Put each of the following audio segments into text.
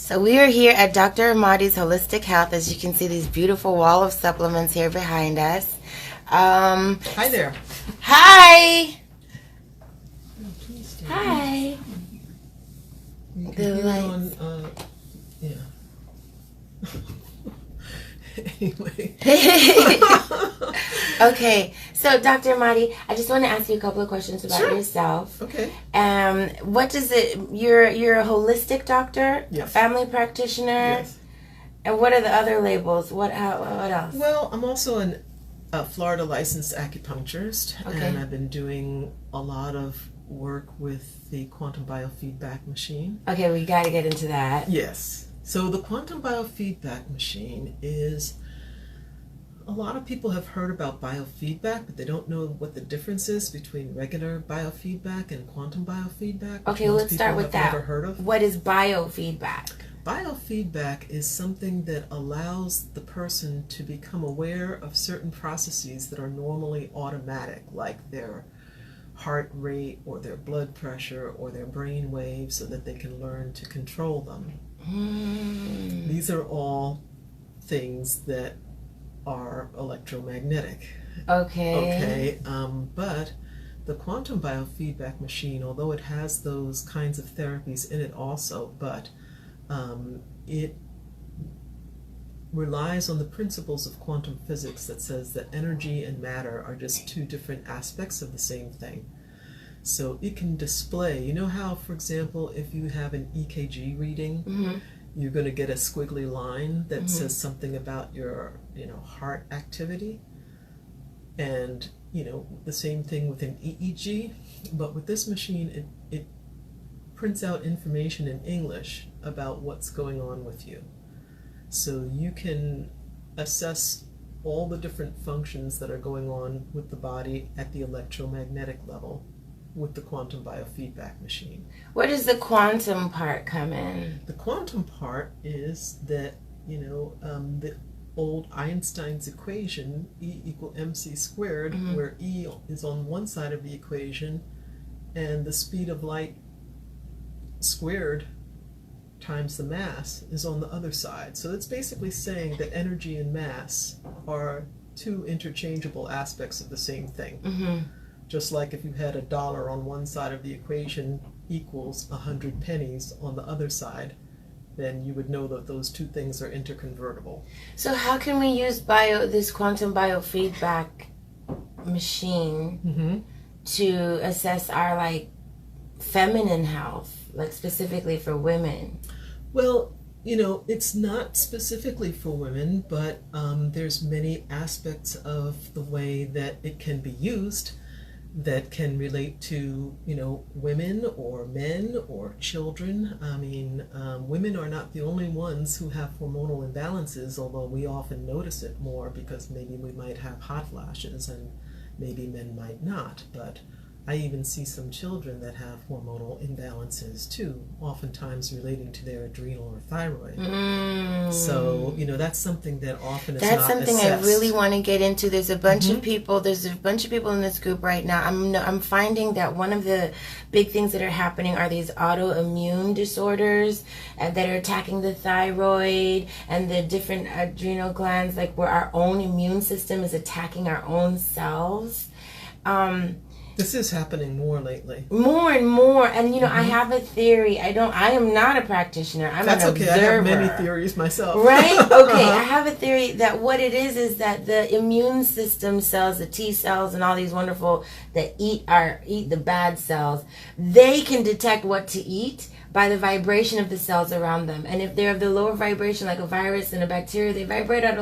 So we are here at Dr. Amadi's Holistic Health. As you can see, these beautiful wall of supplements here behind us. Hi there. Hi. Oh, please do. Hi. You can The hear it lights. on, yeah. Anyway. Okay, so Dr. Amadi, I just want to ask you a couple of questions about Sure. yourself. Okay. What does it? You're a holistic doctor, Yes. a family practitioner, Yes. and what are the other labels? What else? Well, I'm also a Florida licensed acupuncturist, Okay. and I've been doing a lot of work with the quantum biofeedback machine. Okay, we got to get into that. Yes. So the quantum biofeedback machine is, a lot of people have heard about biofeedback, but they don't know what the difference is between regular biofeedback and quantum biofeedback. which Okay, most let's start people with have that. Never heard of. What is biofeedback? Biofeedback is something that allows the person to become aware of certain processes that are normally automatic, like their heart rate or their blood pressure or their brain waves, so that they can learn to control them. These are all things that are electromagnetic. Okay. But the quantum biofeedback machine, although it has those kinds of therapies in it also, but it relies on the principles of quantum physics that says that energy and matter are just two different aspects of the same thing. So it can display, you know how, for example, if you have an EKG reading, Mm-hmm. you're going to get a squiggly line that says something about your, heart activity. And, the same thing with an EEG. But with this machine, it prints out information in English about what's going on with you. So you can assess all the different functions that are going on with the body at the electromagnetic level with the quantum biofeedback machine. Where does the quantum part come in? The quantum part is that, the old Einstein's equation, E equal mc squared, where E is on one side of the equation and the speed of light squared times the mass is on the other side. So it's basically saying that energy and mass are two interchangeable aspects of the same thing. Mm-hmm. Just like if you had $1 on one side of the equation equals 100 pennies on the other side, then you would know that those two things are interconvertible. So how can we use this quantum biofeedback machine to assess our feminine health, specifically for women? Well, it's not specifically for women, but there's many aspects of the way that it can be used that can relate to, women or men or children. I mean, women are not the only ones who have hormonal imbalances, although we often notice it more because maybe we might have hot flashes and maybe men might not. But I even see some children that have hormonal imbalances too, oftentimes relating to their adrenal or thyroid. So, that's something that often is not assessed. That's something I really want to get into. There's a bunch of people. There's a bunch of people in this group right now. I'm finding that one of the big things that are happening are these autoimmune disorders that are attacking the thyroid and the different adrenal glands, where our own immune system is attacking our own cells. This is happening more lately. More and more. And, I have a theory. I am not a practitioner. I'm That's an okay. observer. I have many theories myself. Right? Okay. I have a theory that what it is that the immune system cells, the T cells and all these wonderful that eat the bad cells, they can detect what to eat by the vibration of the cells around them. And if they're of the lower vibration, like a virus and a bacteria, they vibrate on the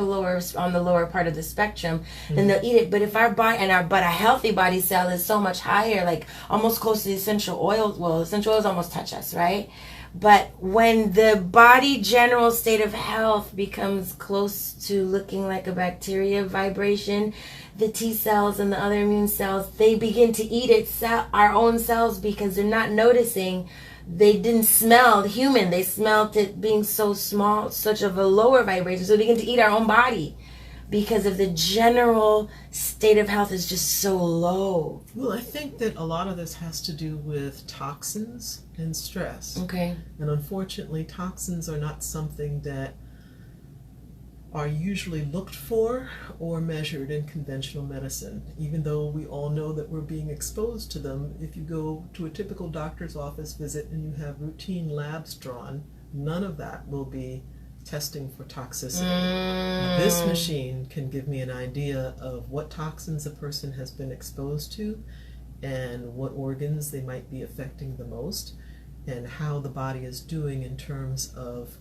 lower part of the spectrum, then they'll eat it. But if but a healthy body cell is so much higher, almost close to the essential oils. Well, essential oils almost touch us, right? But when the body general state of health becomes close to looking like a bacteria vibration, the T cells and the other immune cells, they begin to eat our own cells because they're not noticing. They didn't smell human. They smelled it being so small, such of a lower vibration. So they begin to eat our own body. because of the general state of health is just so low? Well, I think that a lot of this has to do with toxins and stress. Okay. And unfortunately, toxins are not something that are usually looked for or measured in conventional medicine, even though we all know that we're being exposed to them. If you go to a typical doctor's office visit and you have routine labs drawn, none of that will be testing for toxicity. This machine can give me an idea of what toxins a person has been exposed to and what organs they might be affecting the most, and how the body is doing in terms of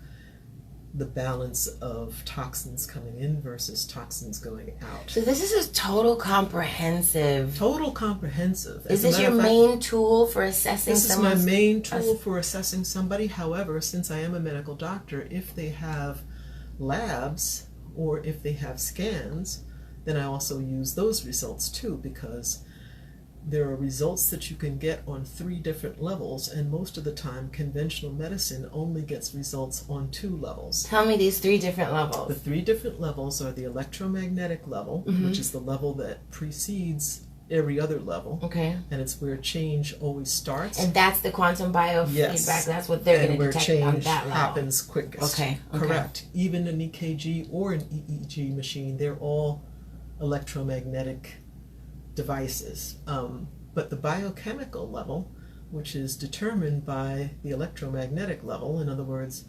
the balance of toxins coming in versus toxins going out. So this is a total comprehensive. Total comprehensive. Is this your main tool for assessing someone? This is my main tool for assessing somebody. However, since I am a medical doctor, if they have labs or if they have scans, then I also use those results too, because there are results that you can get on 3 different levels, and most of the time conventional medicine only gets results on 2 levels. Tell me these 3 different levels. The 3 different levels are the electromagnetic level, which is the level that precedes every other level. Okay. And it's where change always starts. And that's the quantum biofeedback. Yes. That's what they're going to detect on that level. And where change happens quickest. Okay. Correct. Even an EKG or an EEG machine, they're all electromagnetic devices. But the biochemical level, which is determined by the electromagnetic level, in other words,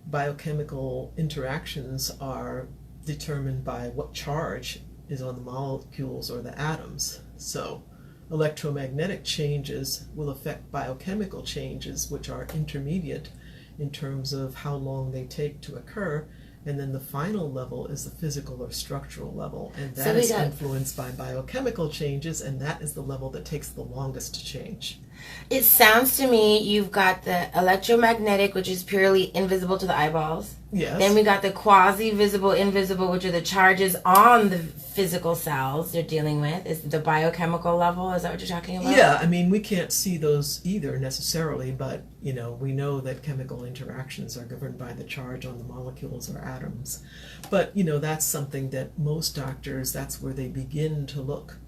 biochemical interactions are determined by what charge is on the molecules or the atoms. So electromagnetic changes will affect biochemical changes, which are intermediate in terms of how long they take to occur. And then the final level is the physical or structural level, and that is influenced by biochemical changes, and that is the level that takes the longest to change. It sounds to me you've got the electromagnetic, which is purely invisible to the eyeballs. Yes. Then we got the quasi-visible, invisible, which are the charges on the physical cells they're dealing with. Is the biochemical level? Is that what you're talking about? Yeah, I mean, we can't see those either necessarily, but, you know, we know that chemical interactions are governed by the charge on the molecules or atoms. But, you know, that's something that most doctors, that's where they begin to look,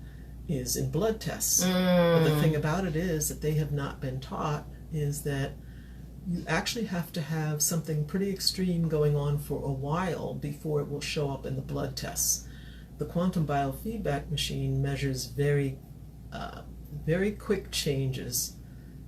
is in blood tests. But the thing about it is that they have not been taught is that you actually have to have something pretty extreme going on for a while before it will show up in the blood tests. The quantum biofeedback machine measures very quick changes.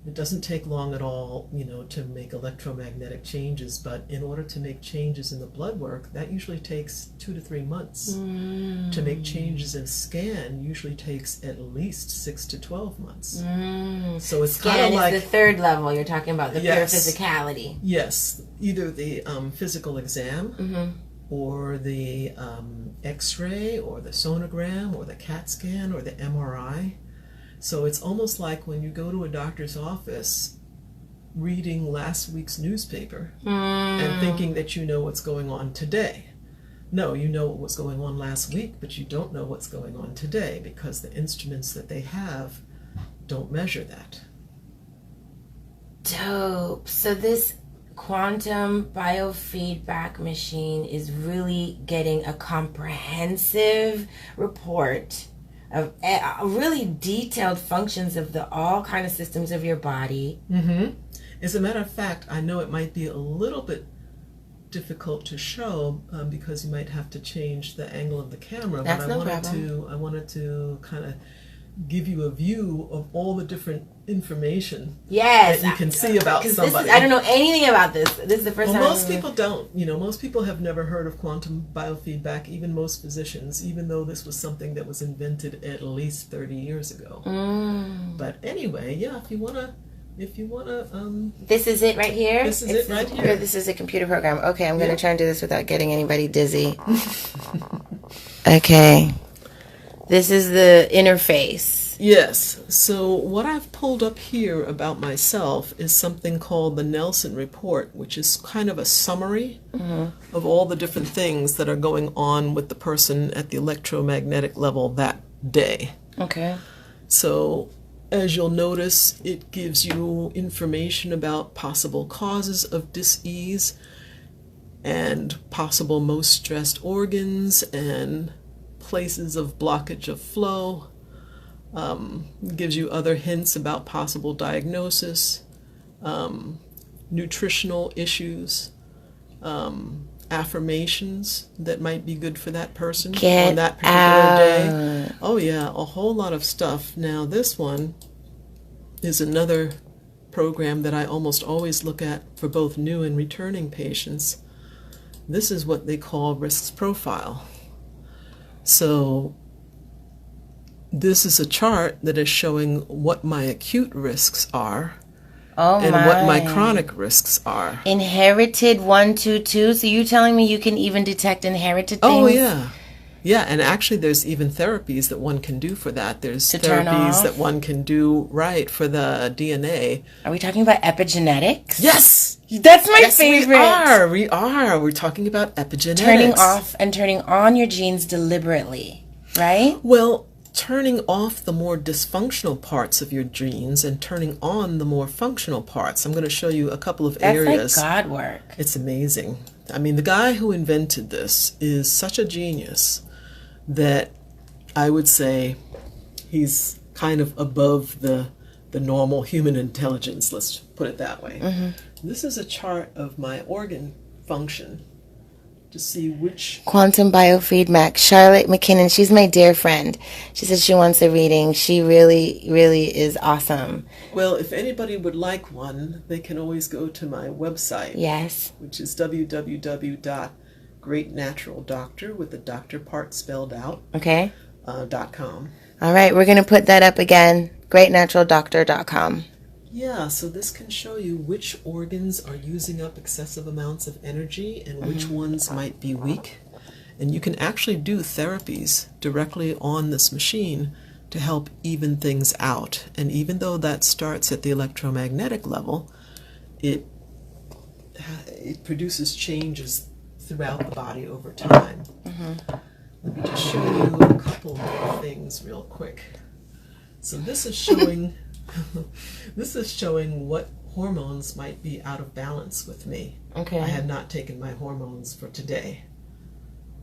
It doesn't take long at all, you know, to make electromagnetic changes, but in order to make changes in the blood work, that usually takes 2 to 3 months. To make changes in scan usually takes at least 6 to 12 months. So it's kind of like the 3rd level you're talking about, the pure Yes. physicality. Yes, either the physical exam or the X-ray or the sonogram or the CAT scan or the MRI. So it's almost like when you go to a doctor's office reading last week's newspaper and thinking that you know what's going on today. No, you know what was going on last week, but you don't know what's going on today because the instruments that they have don't measure that. Dope. So this quantum biofeedback machine is really getting a comprehensive report of really detailed functions of the all kind of systems of your body. As a matter of fact, I know it might be a little bit difficult to show because you might have to change the angle of the camera. That's but no problem. I wanted to kind of give you a view of all the different information that you can see about somebody. I don't know anything about this. This is the first time. Most people don't. You know, most people have never heard of quantum biofeedback, even most physicians, even though this was something that was invented at least 30 years ago. But anyway, yeah, if you wanna this is it right here? This is it right here. This is a computer program. Okay, I'm going to try and do this without getting anybody dizzy. Okay. This is the interface. Yes. So what I've pulled up here about myself is something called the Nelson Report, which is kind of a summary of all the different things that are going on with the person at the electromagnetic level that day. Okay. So as you'll notice, it gives you information about possible causes of dis-ease. and possible most stressed organs and places of blockage of flow. Gives you other hints about possible diagnosis, nutritional issues, affirmations that might be good for that person on that particular day. Oh yeah, a whole lot of stuff. Now this one is another program that I almost always look at for both new and returning patients. This is what they call risks profile. So this is a chart that is showing what my acute risks are and what my chronic risks are. Inherited 1, 2, 2. So you're telling me you can even detect inherited things? Oh, yeah. Yeah, and actually there's even therapies that one can do for that. There's therapies that one can do, right, for the DNA. Are we talking about epigenetics? Yes! That's my favorite. We are. We're talking about epigenetics. Turning off and turning on your genes deliberately, right? Well, turning off the more dysfunctional parts of your genes and turning on the more functional parts. I'm going to show you a couple of areas. That's like God work. It's amazing. I mean, the guy who invented this is such a genius that I would say he's kind of above the normal human intelligence, let's put it that way. Mm-hmm. This is a chart of my organ function to see which... Quantum biofeedback. Charlotte McKinnon, she's my dear friend. She said she wants a reading. She really, really is awesome. Well, if anybody would like one, they can always go to my website. Yes. Which is www.greatnaturaldoctor, with the doctor part spelled out. Okay. .com. All right, we're going to put that up again. greatnaturaldoctor.com. Yeah, so this can show you which organs are using up excessive amounts of energy and which ones might be weak. And you can actually do therapies directly on this machine to help even things out. And even though that starts at the electromagnetic level, it produces changes throughout the body over time. Let me just show you a couple more things real quick. So this is showing... this is showing what hormones might be out of balance with me. Okay. I have not taken my hormones for today.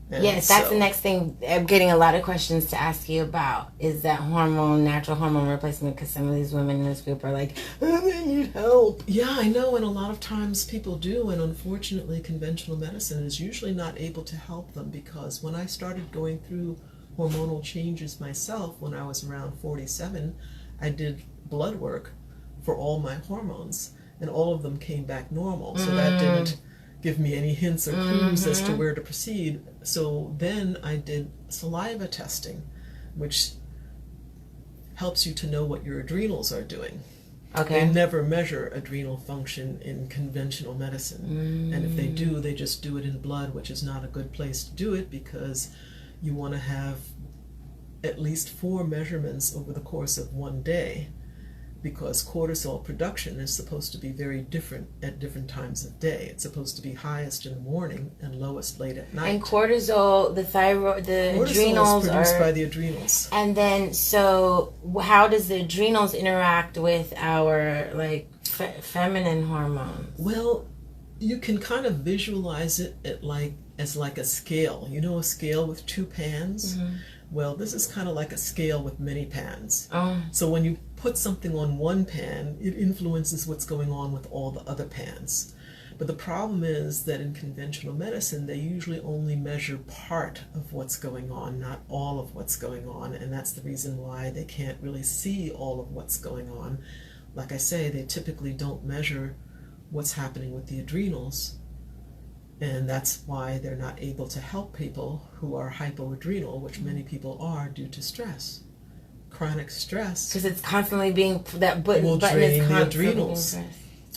And yes, that's the next thing. I'm getting a lot of questions to ask you about is that natural hormone replacement, because some of these women in this group are like, I need help. Yeah, I know, and a lot of times people do, and unfortunately conventional medicine is usually not able to help them, because when I started going through hormonal changes myself when I was around 47, I did blood work for all my hormones, and all of them came back normal. So that didn't give me any hints or clues as to where to proceed. So then I did saliva testing, which helps you to know what your adrenals are doing. Okay. They never measure adrenal function in conventional medicine. And if they do, they just do it in blood, which is not a good place to do it, because you want to have at least 4 measurements over the course of one day, because cortisol production is supposed to be very different at different times of day. It's supposed to be highest in the morning and lowest late at night. And cortisol, the thyroid, the adrenals is produced by the adrenals. And then, so how does the adrenals interact with our feminine hormones? Well, you can kind of visualize it as like a scale. You know, a scale with 2 pans. Well, this is kind of like a scale with many pans. So when you put something on one pan, it influences what's going on with all the other pans. But the problem is that in conventional medicine, they usually only measure part of what's going on, not all of what's going on. And that's the reason why they can't really see all of what's going on. Like I say, they typically don't measure what's happening with the adrenals. And that's why they're not able to help people who are hypoadrenal, which many people are due to stress. Chronic stress. Because it's constantly being, that button will drain is the adrenals.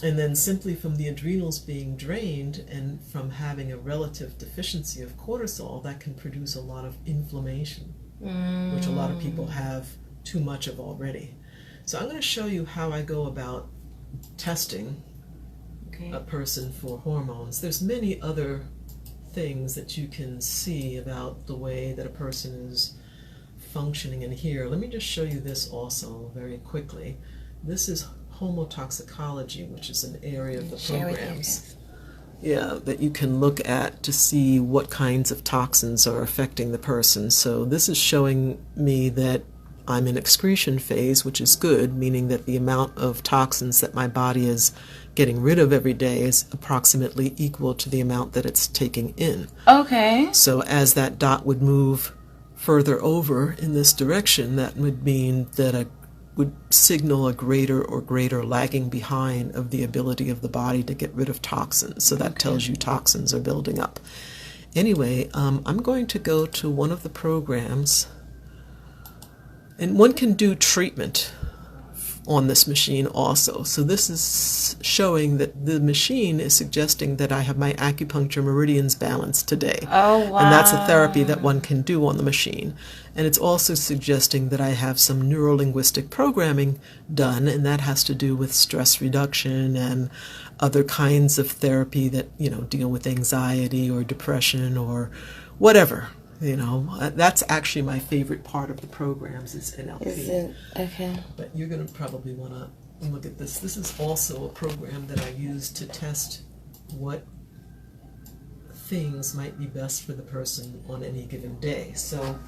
And then simply from the adrenals being drained and from having a relative deficiency of cortisol, that can produce a lot of inflammation, which a lot of people have too much of already. So I'm going to show you how I go about testing a person for hormones. There's many other things that you can see about the way that a person is functioning in here. Let me just show you this also very quickly. This is homotoxicology, which is an area of the programs. Yeah, that you can look at to see what kinds of toxins are affecting the person. So this is showing me that I'm in excretion phase, which is good, meaning that the amount of toxins that my body is getting rid of every day is approximately equal to the amount that it's taking in. Okay. So as that dot would move further over in this direction, that would mean that it would signal a greater or greater lagging behind of the ability of the body to get rid of toxins. So that tells you toxins are building up. Anyway, I'm going to go to one of the programs, and one can do treatment on this machine also. So this is showing that the machine is suggesting that I have my acupuncture meridians balanced today. Oh, wow. And that's a therapy that one can do on the machine. And it's also suggesting that I have some neuro-linguistic programming done, and that has to do with stress reduction and other kinds of therapy that, you know, deal with anxiety or depression or whatever. You know, that's actually my favorite part of the programs is NLP. Is it? Okay. But you're going to probably want to look at this. This is also a program that I use to test what things might be best for the person on any given day. So,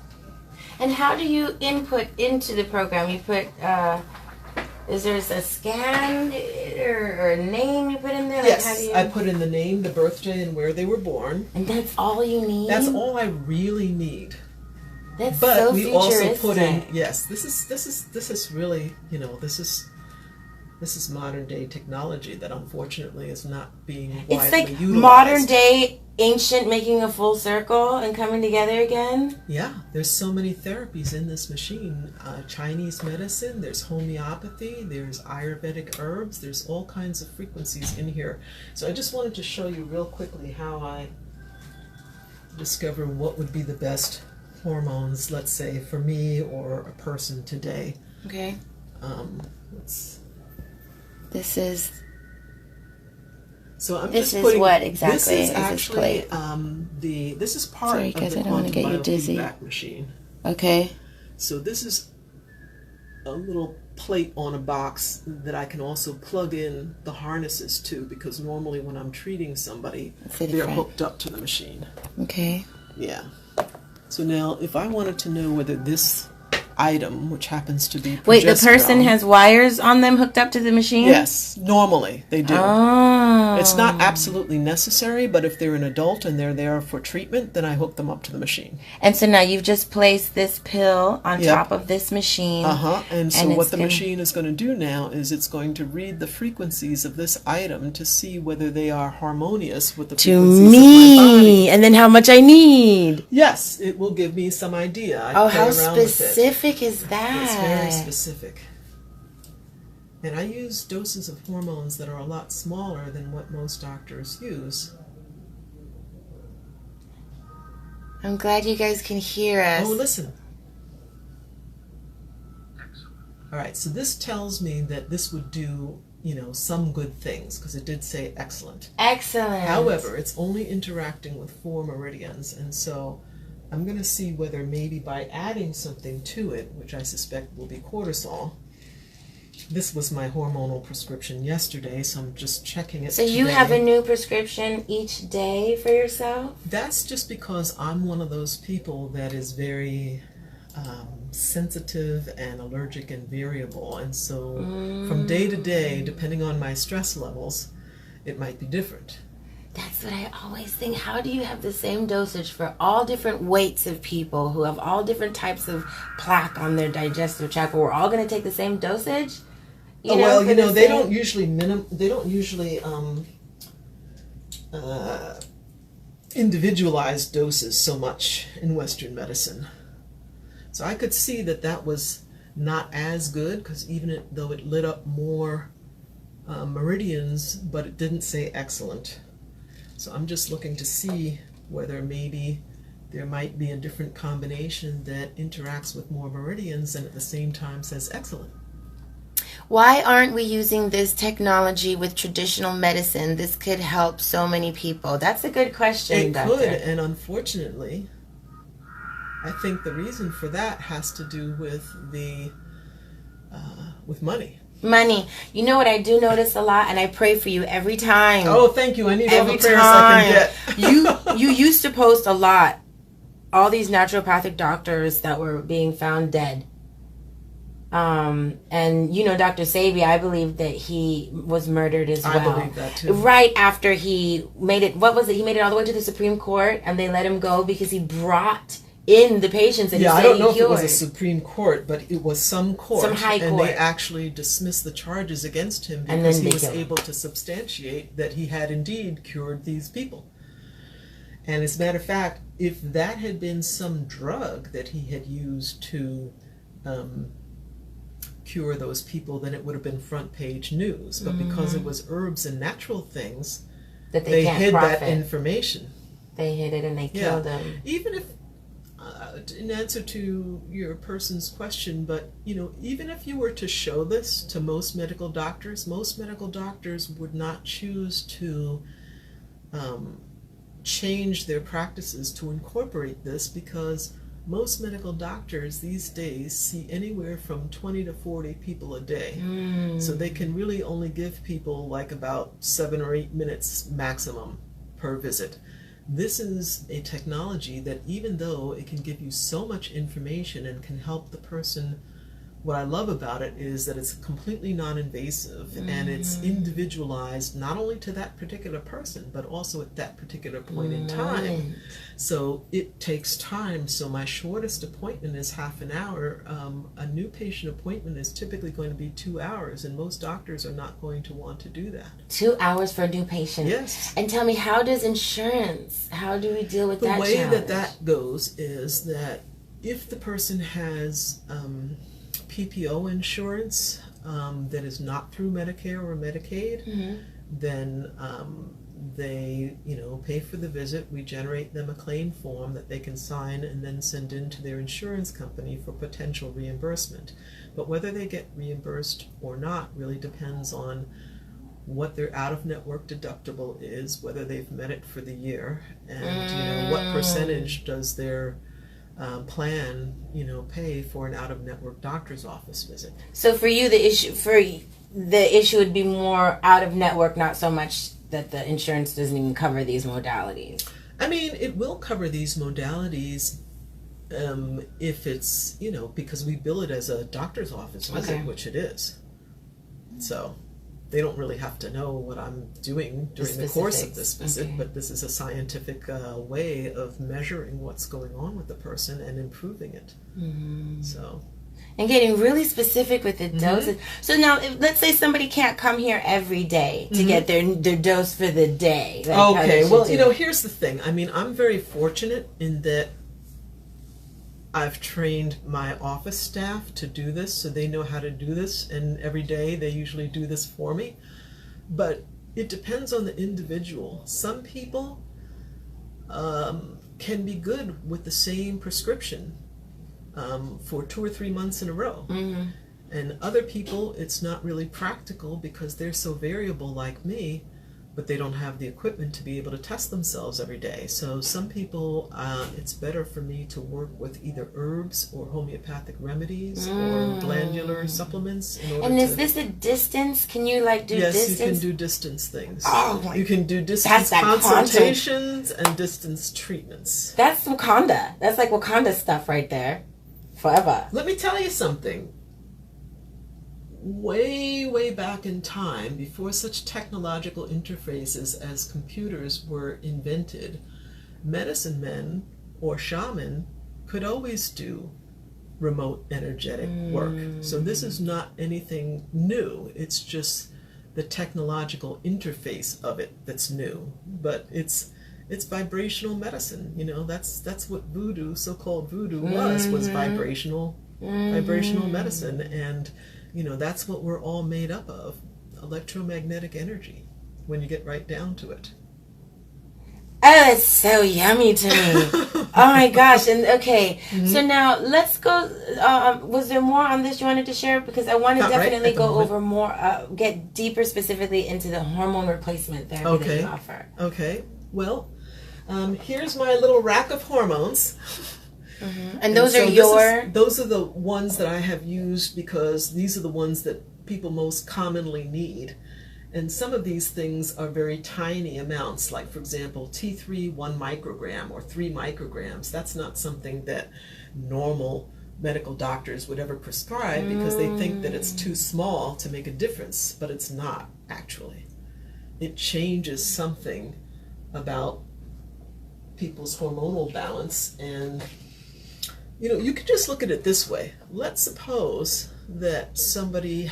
and how do you input into the program? You put, is there a scan or a name you put in there? Like, yes, how do you... I put in the name, the birthday, and where they were born. And that's all you need? That's all I really need. That's but so we futuristic. also put in, yes, this is really, you know, this is modern day technology that unfortunately is not being widely it's like utilized. Modern day ancient making a full circle and coming together again. Yeah, there's so many therapies in this machine. Chinese medicine, there's homeopathy, there's Ayurvedic herbs, there's all kinds of frequencies in here. So I just wanted to show you real quickly how I discover what would be the best hormones, let's say, for me or a person today. Okay. This is what exactly? This is actually this is part Sorry, of guys, the I don't want to get you dizzy. Biofeedback machine. Okay. So this is a little plate on a box that I can also plug in the harnesses to, because normally when I'm treating somebody, they're hooked up to the machine. Okay. Yeah. So now, if I wanted to know whether this item, which happens to be progesterone... Wait, the person has wires on them hooked up to the machine? Yes, normally they do. Oh. It's not absolutely necessary, but if they're an adult and they're there for treatment, then I hook them up to the machine. And so now you've just placed this pill on top of this machine. And so what the machine is going to do now is it's going to read the frequencies of this item to see whether they are harmonious with the frequencies of my body. And then how much I need. Yes, it will give me some idea. How specific is that? It's very specific. And I use doses of hormones that are a lot smaller than what most doctors use. I'm glad you guys can hear us. Oh, listen. All right, so this tells me that this would do, you know, some good things, because it did say excellent. Excellent. However, it's only interacting with 4 meridians, and so I'm going to see whether maybe by adding something to it, which I suspect will be cortisol. This was my hormonal prescription yesterday, so I'm just checking it. So you have a new prescription each day for yourself? That's just because I'm one of those people that is very sensitive and allergic and variable, and so from day to day, depending on my stress levels, it might be different. That's what I always think. How do you have the same dosage for all different weights of people who have all different types of plaque on their digestive tract? But we're all going to take the same dosage? They don't usually individualize doses so much in Western medicine. So I could see that was not as good, because even though it lit up more meridians, but it didn't say excellent. So I'm just looking to see whether maybe there might be a different combination that interacts with more meridians and at the same time says excellent. Why aren't we using this technology with traditional medicine? This could help so many people. That's a good question, Doctor. It could, and unfortunately, I think the reason for that has to do with with money. Money. You know what I do notice a lot, and I pray for you every time. Oh, thank you. I need all the Every prayers I time. can get. You used to post a lot. All these naturopathic doctors that were being found dead. And you know, Dr. Sabi, I believe that he was murdered as well. I believe that too. Right after he made it, what was it? He made it all the way to the Supreme Court, and they let him go because he brought in the patients. And yeah, he I said don't know he if it was cured. a Supreme Court, but it was some court. Some high and court. they actually dismissed the charges against him And because then he they was killed him. able to substantiate that he had indeed cured these people. And as a matter of fact, if that had been some drug that he had used to cure those people, then it would have been front page news. But because it was herbs and natural things, that they can't hid profit. that information. They hid it and they killed him. Even if, in answer to your person's question, but you know, even if you were to show this to most medical doctors would not choose to change their practices to incorporate this, because most medical doctors these days see anywhere from 20 to 40 people a day. So they can really only give people like about 7 or 8 minutes maximum per visit. This is a technology that, even though it can give you so much information and can help the person, what I love about it is that it's completely non-invasive and it's individualized not only to that particular person, but also at that particular point in time. So it takes time. So my shortest appointment is half an hour. A new patient appointment is typically going to be 2 hours, and most doctors are not going to want to do that. 2 hours for a new patient. Yes. And tell me, how does insurance, how do we deal with that The way challenge? that goes is that if the person has PPO insurance that is not through Medicare or Medicaid, then they, you know, pay for the visit. We generate them a claim form that they can sign and then send in to their insurance company for potential reimbursement. But whether they get reimbursed or not really depends on what their out-of-network deductible is, whether they've met it for the year, and you know, what percentage does their plan, you know, pay for an out-of-network doctor's office visit. So for you, the issue would be more out of network, not so much that the insurance doesn't even cover these modalities. I mean, it will cover these modalities if it's, you know, because we bill it as a doctor's office visit, which it is. So they don't really have to know what I'm doing during the course of this visit, but this is a scientific way of measuring what's going on with the person and improving it. So. And getting really specific with the doses. So now, let's say somebody can't come here every day to get their dose for the day. Like, okay, well, you know, here's the thing. I mean, I'm very fortunate in that I've trained my office staff to do this, so they know how to do this, and every day they usually do this for me. But it depends on the individual. Some people can be good with the same prescription for 2 or 3 months in a row. And other people, it's not really practical because they're so variable like me, but they don't have the equipment to be able to test themselves every day. So some people, it's better for me to work with either herbs or homeopathic remedies or glandular supplements. In order and is this a distance? Can you like do distance? Yes, you can do distance things. Oh, you can do distance consultations and distance treatments. That's Wakanda. That's like Wakanda stuff right there. Forever. Let me tell you something. Way back in time, before such technological interfaces as computers were invented, medicine men or shaman could always do remote energetic work. So this is not anything new. It's just the technological interface of it that's new. But it's vibrational medicine. You know, that's what voodoo, so-called voodoo, was vibrational medicine. And you know, that's what we're all made up of, electromagnetic energy, when you get right down to it. Oh, it's so yummy to me. Oh my gosh. And okay, so now let's go, was there more on this you wanted to share? Because I want to definitely go over more, get deeper specifically into the hormone replacement therapy that you offer. Okay, well, here's my little rack of hormones. And those are those are the ones that I have used because these are the ones that people most commonly need. And some of these things are very tiny amounts, like for example, T3 1 microgram or 3 micrograms. That's not something that normal medical doctors would ever prescribe because they think that it's too small to make a difference, but it's not actually. It changes something about people's hormonal balance. And you could just look at it this way. Let's suppose that somebody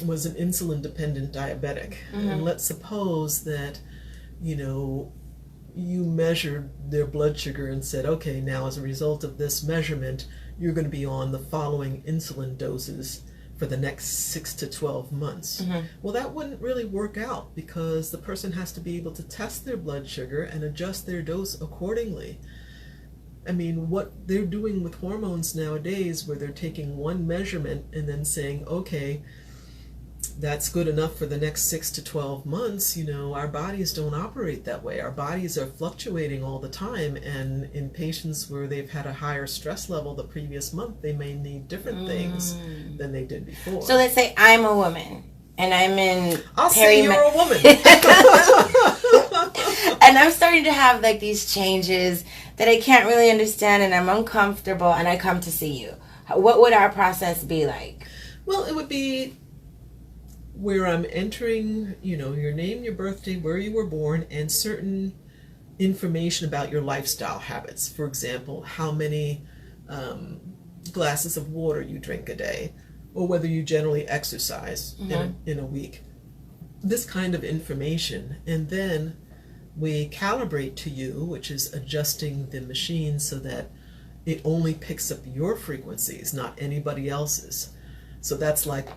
was an insulin dependent diabetic, and let's suppose that you measured their blood sugar and said, okay, now as a result of this measurement, you're going to be on the following insulin doses for the next 6 to 12 months. Well, that wouldn't really work out because the person has to be able to test their blood sugar and adjust their dose accordingly. I mean, what they're doing with hormones nowadays, where they're taking one measurement and then saying, okay, that's good enough for the next 6 to 12 months, our bodies don't operate that way. Our bodies are fluctuating all the time, and in patients where they've had a higher stress level the previous month, they may need different things than they did before. So let's say I'm a woman, and I'm in I'll say you're a woman. And I'm starting to have like these changes that I can't really understand, and I'm uncomfortable, and I come to see you. What would our process be like? Well, it would be where I'm entering, your name, your birthday, where you were born, and certain information about your lifestyle habits. For example, how many glasses of water you drink a day, or whether you generally exercise in a week. This kind of information. And then we calibrate to you, which is adjusting the machine so that it only picks up your frequencies, not anybody else's. So that's like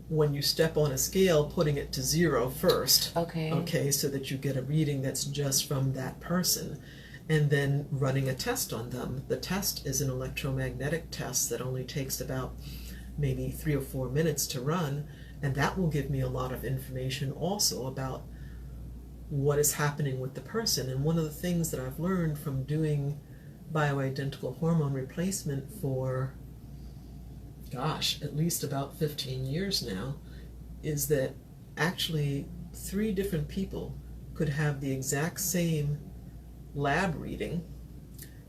when you step on a scale, putting it to 0 first. Okay, so that you get a reading that's just from that person, and then running a test on them. The test is an electromagnetic test that only takes about maybe 3 or 4 minutes to run, and that will give me a lot of information also about what is happening with the person. And one of the things that I've learned from doing bioidentical hormone replacement for at least about 15 years now, is that actually 3 different people could have the exact same lab reading,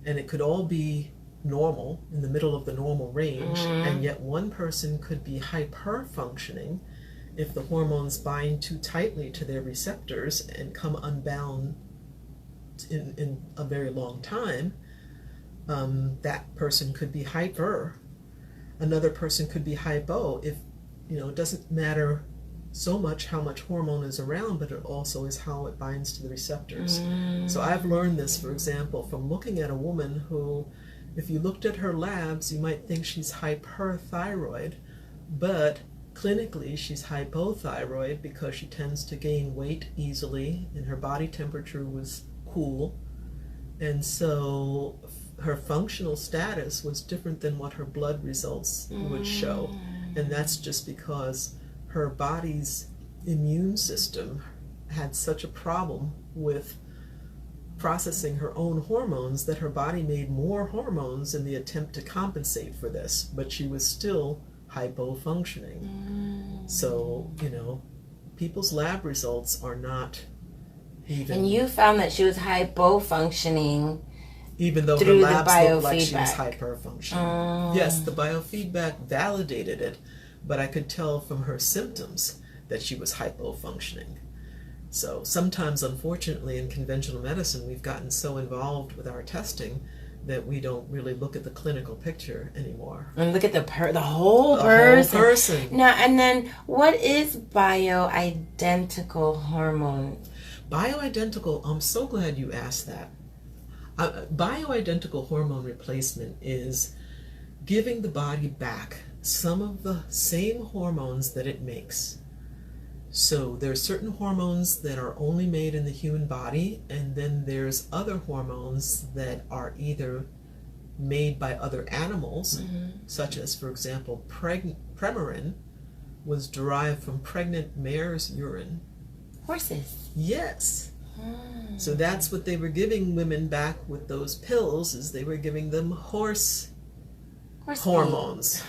and it could all be normal, in the middle of the normal range, and yet one person could be hyper-functioning if the hormones bind too tightly to their receptors and come unbound in a very long time. That person could be hyper. Another person could be hypo. If it doesn't matter so much how much hormone is around, but it also is how it binds to the receptors. So I've learned this, for example, from looking at a woman who, if you looked at her labs, you might think she's hyperthyroid, but clinically she's hypothyroid because she tends to gain weight easily and her body temperature was cool, and so her functional status was different than what her blood results would show. And that's just because her body's immune system had such a problem with processing her own hormones that her body made more hormones in the attempt to compensate for this, but she was still hypo-functioning. So, people's lab results are not even... And you found that she was hypo-functioning even though her labs looked like she was hyper-functioning. Yes, the biofeedback validated it, but I could tell from her symptoms that she was hypo-functioning. So sometimes, unfortunately, in conventional medicine, we've gotten so involved with our testing that we don't really look at the clinical picture anymore. And look at the whole person. Now, and then what is bioidentical hormone? Bioidentical, I'm so glad you asked that. Bioidentical hormone replacement is giving the body back some of the same hormones that it makes. So there are certain hormones that are only made in the human body, and then there's other hormones that are either made by other animals, such as, for example, Premarin was derived from pregnant mare's urine. Horses? Yes. So that's what they were giving women back with those pills, is they were giving them horse hormones.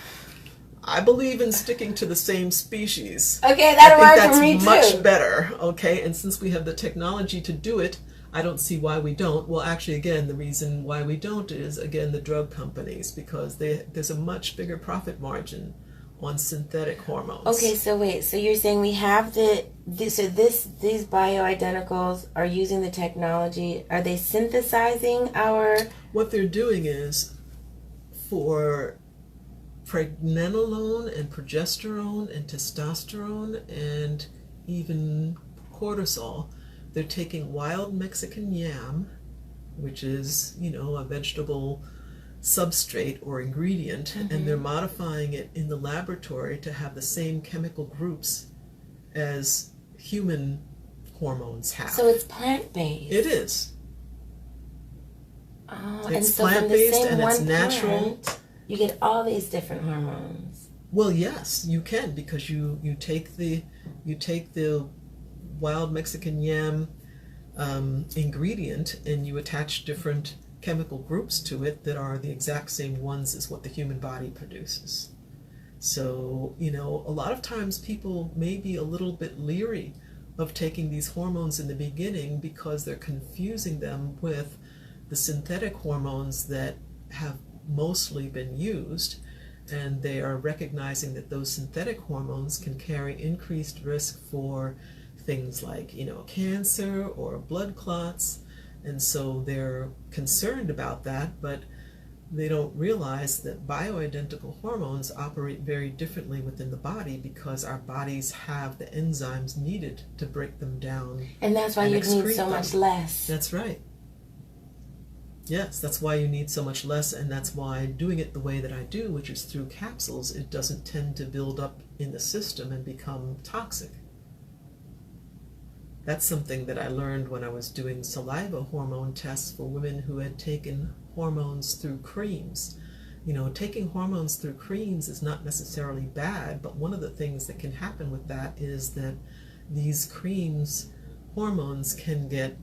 I believe in sticking to the same species. Okay, that'll work for me too. That's much better, okay? And since we have the technology to do it, I don't see why we don't. Well, actually, again, the reason why we don't is, again, the drug companies, because there's a much bigger profit margin on synthetic hormones. Okay, so wait, so you're saying we have these bioidenticals are using the technology. Are they synthesizing our... What they're doing is, for pregnenolone and progesterone and testosterone and even cortisol, they're taking wild Mexican yam, which is, a vegetable substrate or ingredient, and they're modifying it in the laboratory to have the same chemical groups as human hormones have. So it's plant-based. It is. Oh, it's so plant-based and it's natural. You get all these different hormones. Well, yes, you can, because you take the wild Mexican yam ingredient and you attach different chemical groups to it that are the exact same ones as what the human body produces. So, a lot of times people may be a little bit leery of taking these hormones in the beginning because they're confusing them with the synthetic hormones that have mostly been used, and they are recognizing that those synthetic hormones can carry increased risk for things like, cancer or blood clots, and so they're concerned about that, but they don't realize that bioidentical hormones operate very differently within the body because our bodies have the enzymes needed to break them down. And that's why you need so much less. That's right. Yes, that's why you need so much less, and that's why doing it the way that I do, which is through capsules, it doesn't tend to build up in the system and become toxic. That's something that I learned when I was doing saliva hormone tests for women who had taken hormones through creams. Taking hormones through creams is not necessarily bad, but one of the things that can happen with that is that these hormones can get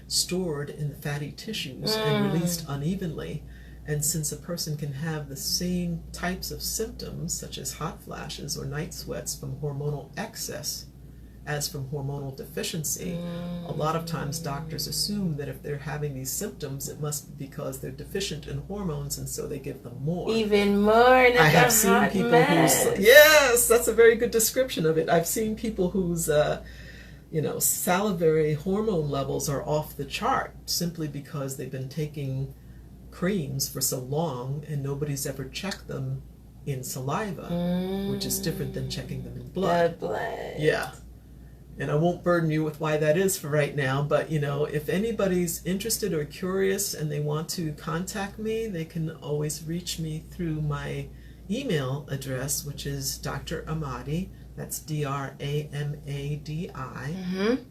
stored in the fatty tissues and released unevenly. And since a person can have the same types of symptoms, such as hot flashes or night sweats from hormonal excess as from hormonal deficiency, a lot of times doctors assume that if they're having these symptoms, it must be because they're deficient in hormones, and so they give them more. Even more. I have seen people yes, that's a very good description of it. I've seen people whose salivary hormone levels are off the chart simply because they've been taking creams for so long and nobody's ever checked them in saliva, which is different than checking them in blood. Yeah. And I won't burden you with why that is for right now, but if anybody's interested or curious and they want to contact me, they can always reach me through my email address, which is Dr. Amadi. That's DRAMADI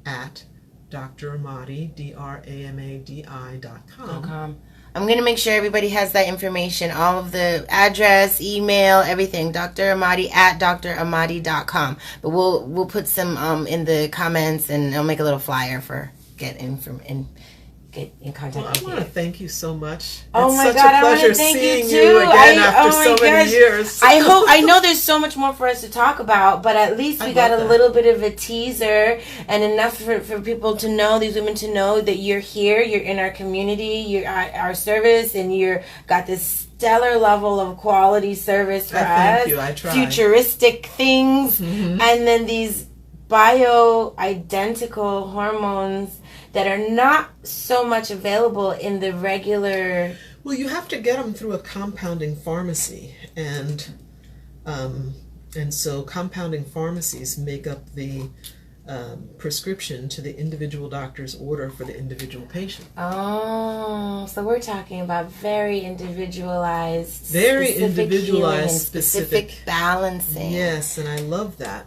at DrAmadi, DRAMADI.com. I'm going to make sure everybody has that information, all of the address, email, everything. Dr. Amadi at DrAmadi.com. But we'll put some in the comments, and I'll make a little flyer for get in contact with you. I want to thank you so much. Oh my such God, a pleasure I want to thank seeing you too. Again after so many years. I know there's so much more for us to talk about, but at least we got a little bit of a teaser and enough for people to know, these women to know that you're here, you're in our community, you're at our service, and you're got this stellar level of quality service for us. Thank you. I try. Futuristic things, and then these bioidentical hormones that are not so much available in the regular... Well, you have to get them through a compounding pharmacy, and so compounding pharmacies make up the prescription to the individual doctor's order for the individual patient. Oh, so we're talking about very individualized, specific balancing. Yes, and I love that.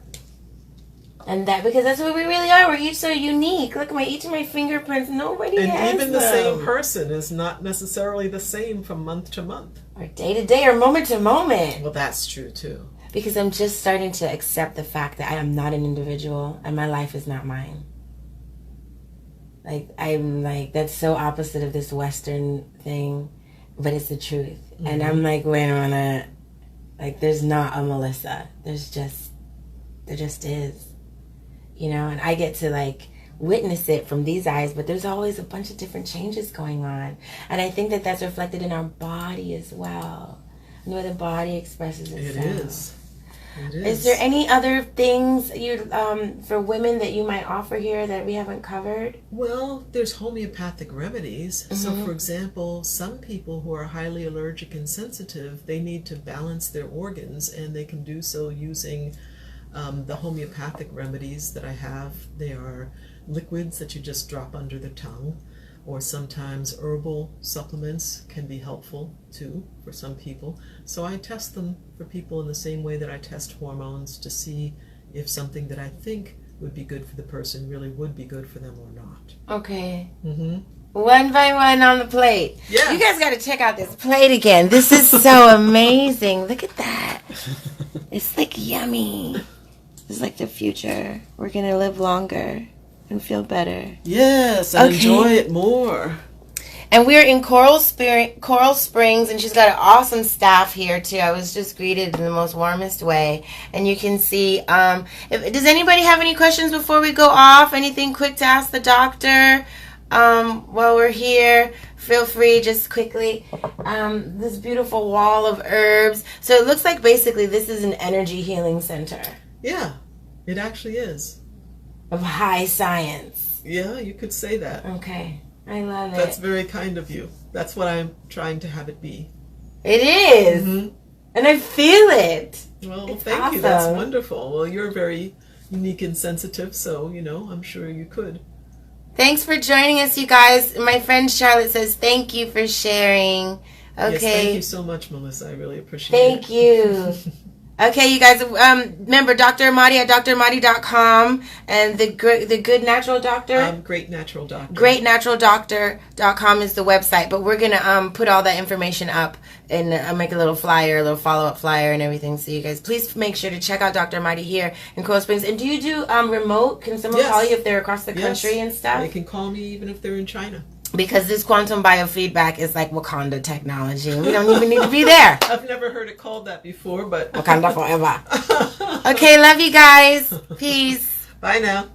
And that, because that's what we really are. We're each so unique. Look, each of my fingerprints, nobody has them. And even the same person is not necessarily the same from month to month. Or day to day, or moment to moment. Well, that's true, too. Because I'm just starting to accept the fact that I am not an individual, and my life is not mine. That's so opposite of this Western thing, but it's the truth. And I'm like, wait a minute. Like, there's not a Melissa. There just is. You know, and I get to, like, witness it from these eyes, but there's always a bunch of different changes going on. And I think that that's reflected in our body as well. And the way the body expresses itself. It is. It is. Is there any other things you for women that you might offer here that we haven't covered? Well, there's homeopathic remedies. Mm-hmm. So, for example, some people who are highly allergic and sensitive, they need to balance their organs, and they can do so using the homeopathic remedies that I have. They are liquids that you just drop under the tongue, or sometimes herbal supplements can be helpful too for some people. So I test them for people in the same way that I test hormones to see if something that I think would be good for the person really would be good for them or not. Okay. Mm-hmm. One by one on the plate. Yeah. You guys got to check out this plate again. This is so amazing. Look at that. It's like yummy. It's like the future. We're going to live longer and feel better. Yes, and enjoy it more. And we're in Coral Springs, and she's got an awesome staff here too. I was just greeted in the most warmest way, and you can see. Does anybody have any questions before we go off? Anything quick to ask the doctor while we're here? Feel free, just quickly. This beautiful wall of herbs. So it looks like basically this is an energy healing center. Yeah, it actually is. Of high science. Yeah, you could say that. Okay. I love it. That's very kind of you. That's what I'm trying to have it be. It is. Mm-hmm. And I feel it. Well, it's thank awesome. you. That's wonderful. Well, you're very unique and sensitive, so, I'm sure you could. Thanks for joining us, you guys. My friend Charlotte says thank you for sharing. Okay. Yes, thank you so much, Melissa. I really appreciate it. Thank you. Okay, you guys, remember Dr. Amadi at dramadi.com and the Good Natural Doctor? Great Natural Doctor. GreatNaturalDoctor.com is the website, but we're going to put all that information up and make a little flyer, a little follow-up flyer and everything. So you guys, please make sure to check out Dr. Amadi here in Coral Springs. And do you do remote? Can someone call you if they're across the country and stuff? They can call me even if they're in China. Because this quantum biofeedback is like Wakanda technology. We don't even need to be there. I've never heard it called that before, but... Wakanda forever. Okay, love you guys. Peace. Bye now.